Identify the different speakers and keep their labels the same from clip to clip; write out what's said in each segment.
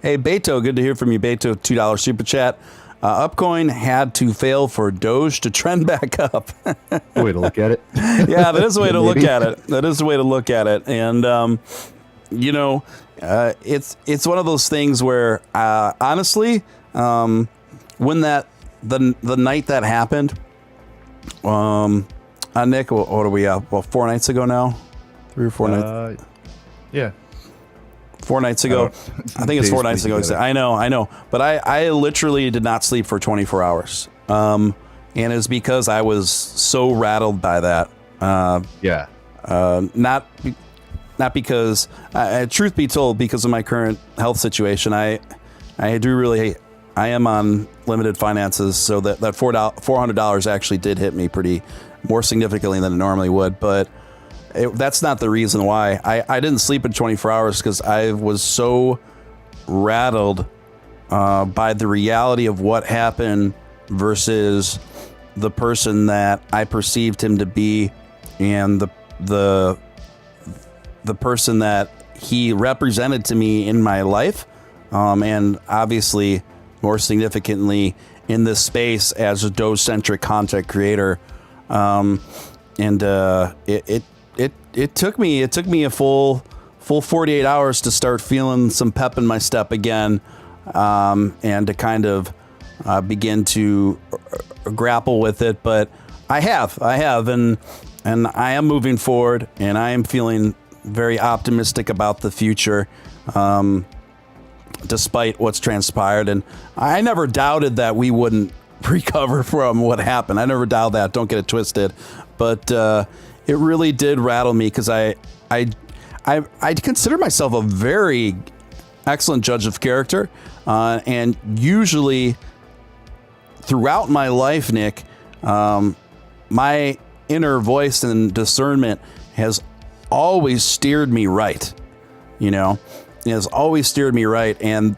Speaker 1: Hey, Beto, good to hear from you, Beto. $2 super chat. Upcoin had to fail for Doge to trend back up.
Speaker 2: Way to look at it.
Speaker 1: Yeah, that is a way to look at it. That is the way to look at it. And, you know, it's one of those things where, honestly, when the night that happened, Nick, what are we at? Well, 4 nights ago now? 3 or 4 nights?
Speaker 2: Yeah.
Speaker 1: 4 nights ago. I think it's 4 nights ago. I know. But I literally did not sleep for 24 hours. And it's because I was so rattled by that.
Speaker 2: Yeah.
Speaker 1: Not because, truth be told, because of my current health situation, I am on limited finances, so that $400 actually did hit me pretty more significantly than it normally would. But that's not the reason why. I didn't sleep in 24 hours because I was so rattled by the reality of what happened versus the person that I perceived him to be, and the person that he represented to me in my life, and obviously more significantly in this space as a Doge-centric content creator. It took me a full 48 hours to start feeling some pep in my step again, and to kind of begin to grapple with it. But I have, and I am moving forward, and I am feeling very optimistic about the future, despite what's transpired. And I never doubted that we wouldn't recover from what happened. I never doubted that. Don't get it twisted. But it really did rattle me because I consider myself a very excellent judge of character, and usually throughout my life, Nick, my inner voice and discernment has always steered me right. You know, it has always steered me right, and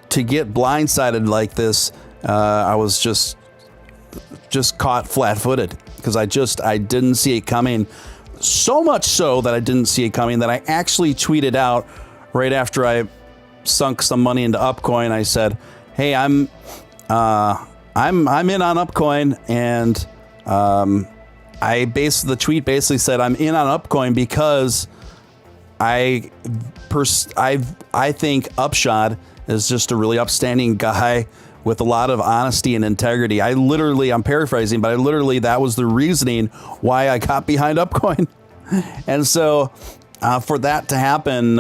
Speaker 1: to get blindsided like this, I was just caught flat-footed because I didn't see it coming. So much so that I didn't see it coming that I actually tweeted out right after I sunk some money into Upcoin. I said, "Hey, I'm in on Upcoin," and the tweet basically said, "I'm in on Upcoin because I think Upshod is just a really upstanding guy with a lot of honesty and integrity." I'm paraphrasing, but that was the reasoning why I got behind Upcoin. And so for that to happen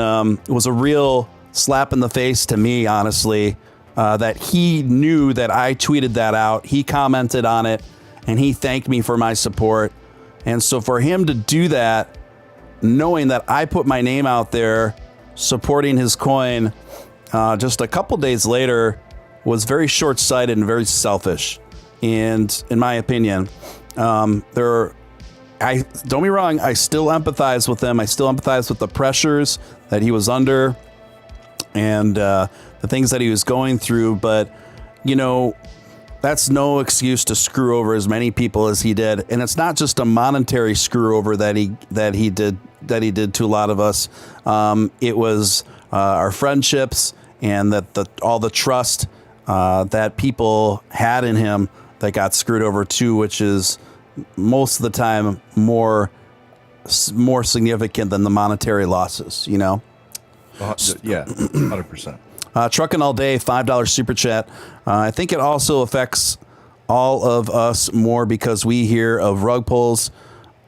Speaker 1: was a real slap in the face to me, honestly, that he knew that I tweeted that out. He commented on it, and he thanked me for my support. And so for him to do that, knowing that I put my name out there supporting his coin just a couple days later, was very short-sighted and very selfish. And in my opinion, don't be wrong, I still empathize with him. I still empathize with the pressures that he was under and the things that he was going through. But, you know, that's no excuse to screw over as many people as he did. And it's not just a monetary screw over that he did to a lot of us. It was our friendships and all the trust that people had in him that got screwed over too, which is most of the time more significant than the monetary losses, you know?
Speaker 2: Yeah, 100%.
Speaker 1: Trucking All Day, $5 super chat. I think it also affects all of us more because we hear of rug pulls.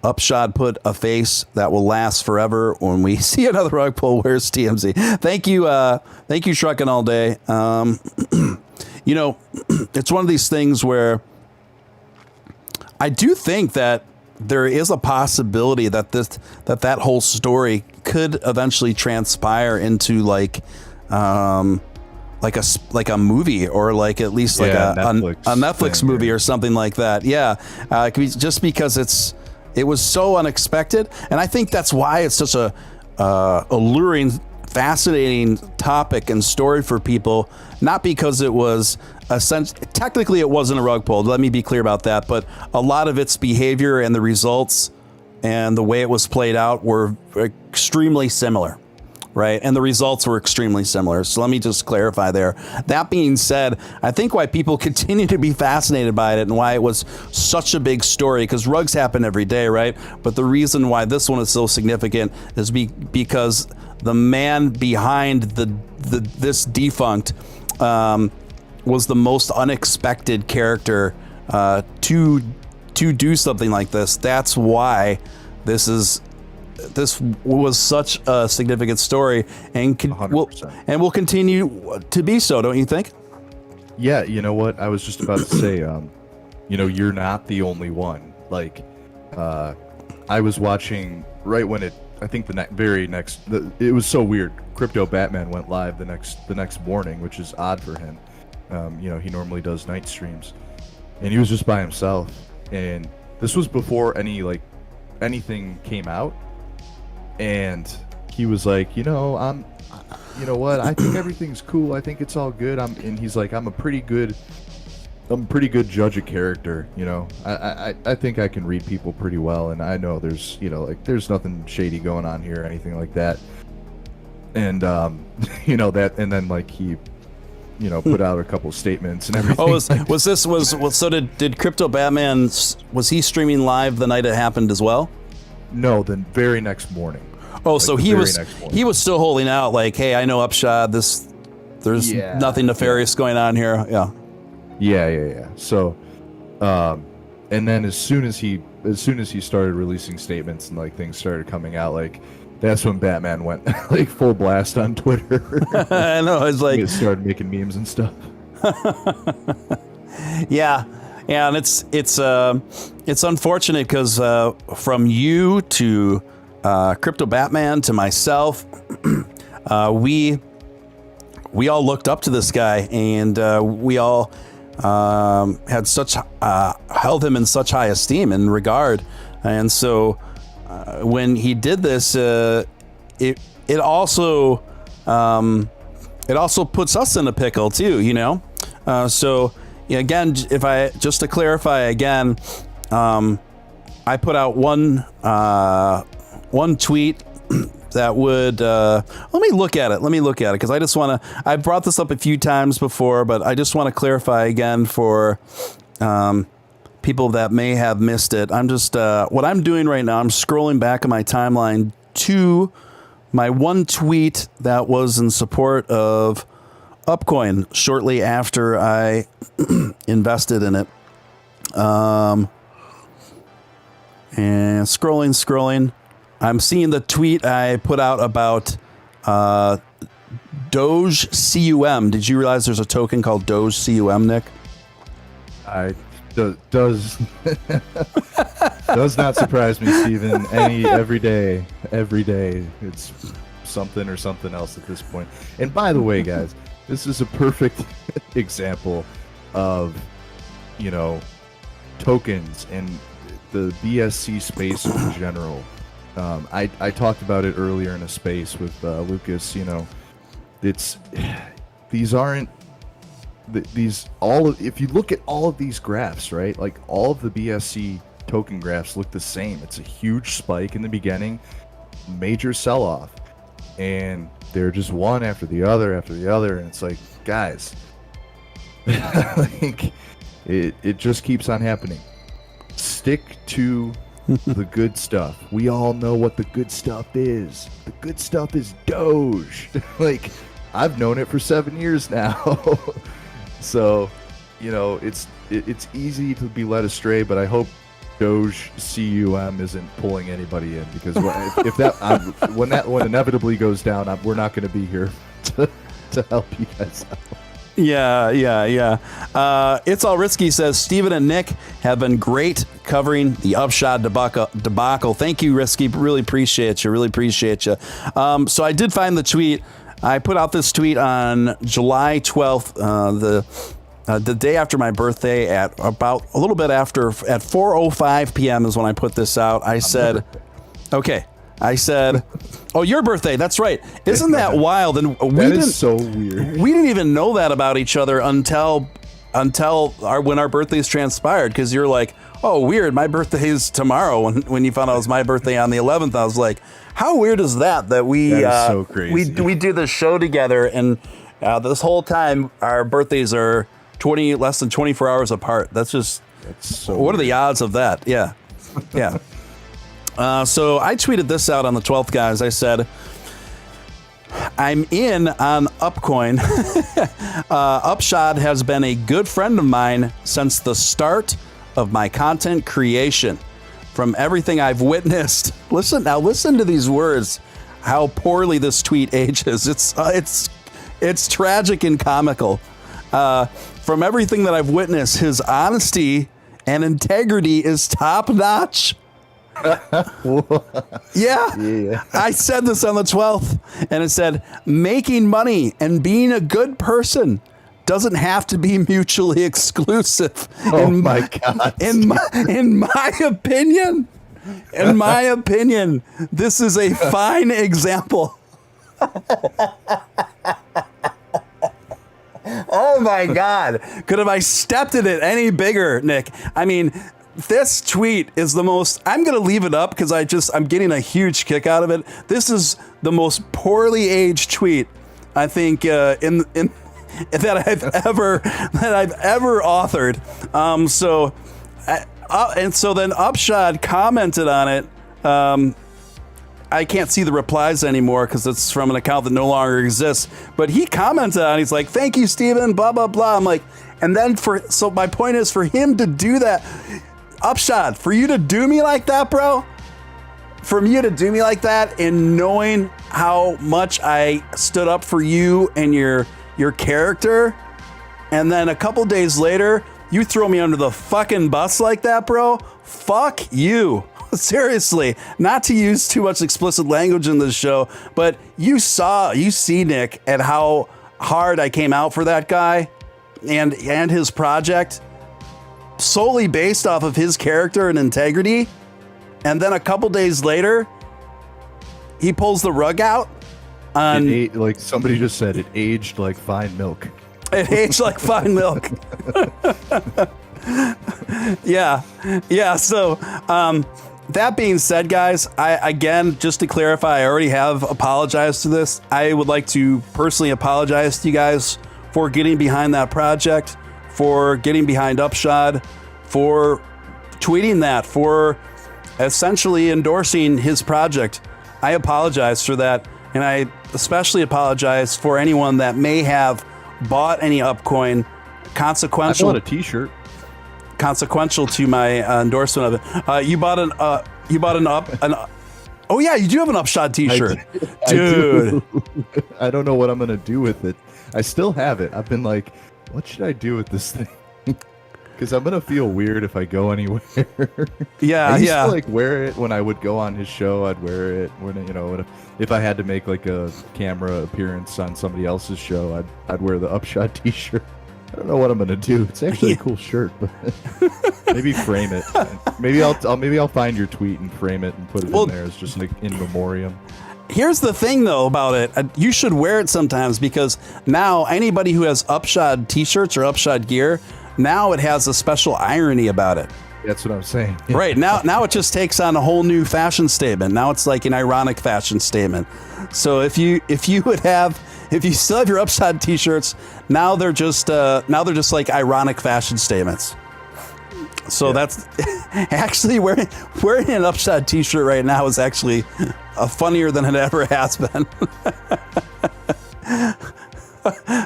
Speaker 1: Upshod put a face that will last forever. When we see another rug pull, where's TMZ? Thank you, Trucking All Day. You know, it's one of these things where I do think that there is a possibility that that whole story could eventually transpire into like a movie, or like at least like a Netflix movie or something like that. Yeah, just because it was so unexpected, and I think that's why it's such a alluring, fascinating topic and story for people. Not because it was technically it wasn't a rug pull. Let me be clear about that. But a lot of its behavior and the results and the way it was played out were extremely similar. right? And the results were extremely similar. So let me just clarify there. That being said, I think why people continue to be fascinated by it and why it was such a big story, because rugs happen every day, right? But the reason why this one is so significant is because the man behind this defunct was the most unexpected character to do something like this. That's why this was such a significant story, and will continue to be so, don't you think?
Speaker 2: Yeah, you know what? I was just about to say, you're not the only one. Like, I was watching right when it. I think it was so weird. Crypto Batman went live the next morning, which is odd for him. He normally does night streams, and he was just by himself. And this was before anything came out. And he was like, you know what? I think everything's cool. I think it's all good. And he's like, I'm a pretty good judge of character. I think I can read people pretty well, and I know there's nothing shady going on here or anything like that. And that, and then he put out a couple statements and everything.
Speaker 1: So did Crypto Batman, was he streaming live the night it happened as well?
Speaker 2: No, the very next morning.
Speaker 1: Oh, so he was still holding out, like, hey, I know Upshod. There's nothing nefarious going on here. Yeah.
Speaker 2: Yeah. So, and then as soon as he started releasing statements and things started coming out, that's when Batman went full blast on Twitter.
Speaker 1: I know, it's like
Speaker 2: he started making memes and stuff.
Speaker 1: Yeah, and it's unfortunate because from you to Crypto Batman to myself, we all looked up to this guy, and we all had held him in such high esteem and regard, and so when he did this, it also puts us in a pickle too, so again, just to clarify again, I put out one tweet that would let me look at it because I just want to. I brought this up a few times before, but I just want to clarify again for people that may have missed it. I'm just what I'm doing right now. I'm scrolling back on my timeline to my one tweet that was in support of Upcoin shortly after I invested in it. And scrolling. I'm seeing the tweet I put out about Doge CUM. Did you realize there's a token called Doge CUM, Nick?
Speaker 2: Does not surprise me, Steven. Every day, it's something or something else at this point. And by the way, guys, this is a perfect example of tokens and the BSC space in general. I talked about it earlier in a space with Lucas. If you look at all of these graphs, right, all of the BSC token graphs look the same. It's a huge spike in the beginning, major sell-off, and they're just one after the other, and it's like, guys, it just keeps on happening. Stick to the good stuff. We all know what the good stuff is. The good stuff is Doge. I've known it for 7 years now. So, it's easy to be led astray, but I hope Doge CUM isn't pulling anybody in, because when that inevitably goes down, we're not going to be here to help you guys out.
Speaker 1: Yeah. It's All Risky says, Steven and Nick have been great covering the Upshod debacle. Thank you, Risky. Really appreciate you. So I did find the tweet. I put out this tweet on July 12th, the day after my birthday, at about a little bit after, at 4:05 p.m. is when I put this out. I said, oh, your birthday. That's right. Isn't that wild? And
Speaker 2: that is so weird.
Speaker 1: We didn't even know that about each other until when our birthdays transpired, because you're like, oh, weird, my birthday is tomorrow. When you found out it was my birthday on the 11th, I was like, how weird is that we
Speaker 2: that is so crazy.
Speaker 1: we do this show together, and this whole time our birthdays are less than 24 hours apart. That's so what are the odds of that? Yeah. So I tweeted this out on the 12th, guys. I said, I'm in on Upcoin. Upshod has been a good friend of mine since the start of my content creation. From everything I've witnessed, listen to these words, how poorly this tweet ages. It's tragic and comical. From everything that I've witnessed, his honesty and integrity is top notch. Yeah. I said this on the 12th, and it said, making money and being a good person doesn't have to be mutually exclusive.
Speaker 2: Oh my God.
Speaker 1: In my opinion, this is a fine example. Oh my God. Could have I stepped in it any bigger, Nick? I mean, this tweet is the most, I'm going to leave it up because I'm getting a huge kick out of it. This is the most poorly aged tweet, I think, that I've ever authored. And so then Upshod commented on it. I can't see the replies anymore because it's from an account that no longer exists. But he commented on it. He's like, thank you, Steven, blah, blah, blah. I'm like, and then so my point is for him to do that, Upshod, for you to do me like that, bro, for you to do me like that and knowing how much I stood up for you and your character, and then a couple days later, you throw me under the fucking bus like that, bro, fuck you. Seriously, not to use too much explicit language in this show, but you see, Nick, at how hard I came out for that guy and his project solely based off of his character and integrity. And then a couple days later, he pulls the rug out on,
Speaker 2: like somebody just said, it aged like fine milk.
Speaker 1: It aged like fine milk. Yeah. So, that being said, guys, again, just to clarify, I already have apologized to this. I would like to personally apologize to you guys for getting behind that project, for getting behind Upshod, for tweeting that, for essentially endorsing his project. I apologize for that, and I especially apologize for anyone that may have bought any Upcoin. Consequential.
Speaker 2: I bought a t-shirt.
Speaker 1: Consequential to my endorsement of it. You bought an oh yeah, you do have an Upshod t-shirt. Dude.
Speaker 2: I don't know what I'm going to do with it. I still have it. I've been like, what should I do with this thing? Because I'm going to feel weird if I go anywhere.
Speaker 1: Yeah,
Speaker 2: I used to like wear it when I would go on his show. I'd wear it when, if I had to make like a camera appearance on somebody else's show, I'd wear the Upshod t-shirt. I don't know what I'm gonna do. It's actually a cool shirt, but maybe frame it. Maybe I'll find your tweet and frame it and put it in there as just like in memoriam.
Speaker 1: Here's the thing though about it. You should wear it sometimes because now anybody who has Upshod t-shirts or Upshod gear, now it has a special irony about it.
Speaker 2: That's what I'm saying.
Speaker 1: Right. Now it just takes on a whole new fashion statement. Now it's like an ironic fashion statement. So if you still have your Upshod t-shirts, now they're just like ironic fashion statements. So that's actually wearing an Upshod t-shirt right now is actually funnier than it ever has been.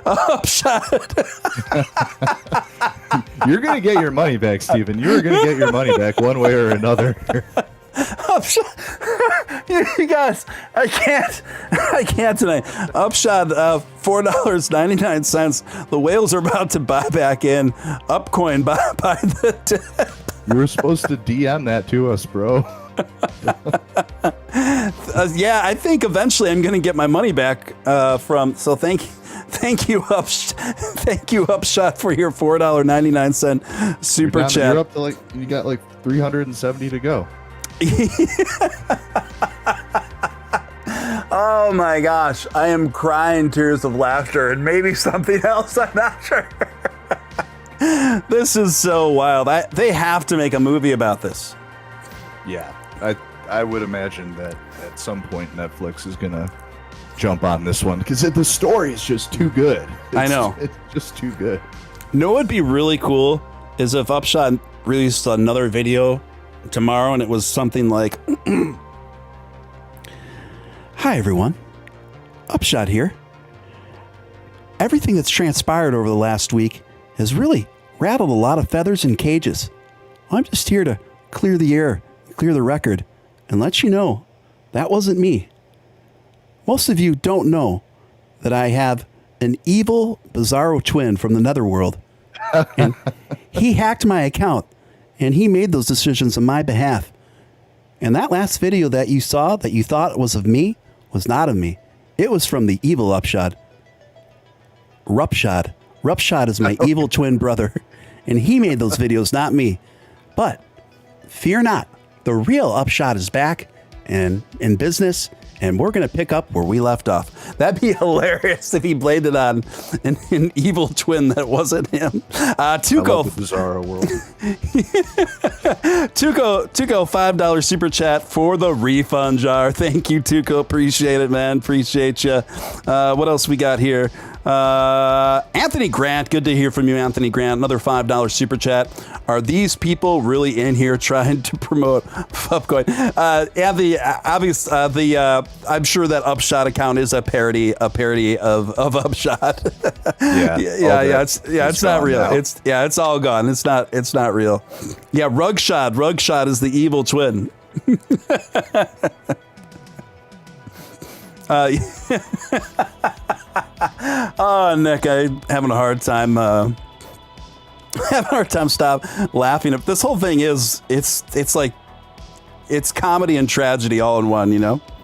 Speaker 1: Upshod.
Speaker 2: You're gonna get your money back, Steven. You're gonna get your money back one way or another.
Speaker 1: Upshod. You guys, I can't tonight. Upshod, $4.99. The whales are about to buy back in. Upcoin by the tip.
Speaker 2: You were supposed to DM that to us, bro.
Speaker 1: Yeah, I think eventually I'm going to get my money back from. So thank you, Upshot, for your $4.99 super chat.
Speaker 2: You're up to you got 370 to go.
Speaker 1: Oh my gosh, I am crying tears of laughter and maybe something else. I'm not sure. This is so wild. They have to make a movie about this.
Speaker 2: Yeah, I would imagine that at some point Netflix is gonna jump on this one because the story is just too good.
Speaker 1: I know.
Speaker 2: It's just too good.
Speaker 1: Know what would be really cool is if Upshod released another video tomorrow and it was something like, "Hi everyone, Upshod here. Everything that's transpired over the last week has really rattled a lot of feathers in cages. I'm just here to clear the air, clear the record, and let you know that wasn't me. Most of you don't know that I have an evil, bizarro twin from the netherworld. And he hacked my account, and he made those decisions on my behalf. And that last video that you saw that you thought was of me was not of me. It was from the evil Upshod. Rupshod. Rupshod is my evil twin brother, and he made those videos, not me. But fear not, the real Upshod is back and in business, and we're going to pick up where we left off." That'd be hilarious if he blamed it on an evil twin that wasn't him. Tuco,
Speaker 2: I love the bizarro world.
Speaker 1: Tuco, $5 super chat for the refund jar. Thank you, Tuco. Appreciate it, man. Appreciate you. What else we got here? Anthony Grant. Good to hear from you, Anthony Grant. Another $5 super chat. Are these people really in here trying to promote Upcoin? Anthony, obviously, I'm sure that Upshod account is a parody of Upshod. Yeah. It's not real.
Speaker 2: Now.
Speaker 1: It's all gone. It's not real. Yeah, Rugshod is the evil twin. Oh, Nick, I'm having a hard time. Stop laughing. This whole thing is it's like it's comedy and tragedy all in one. You know.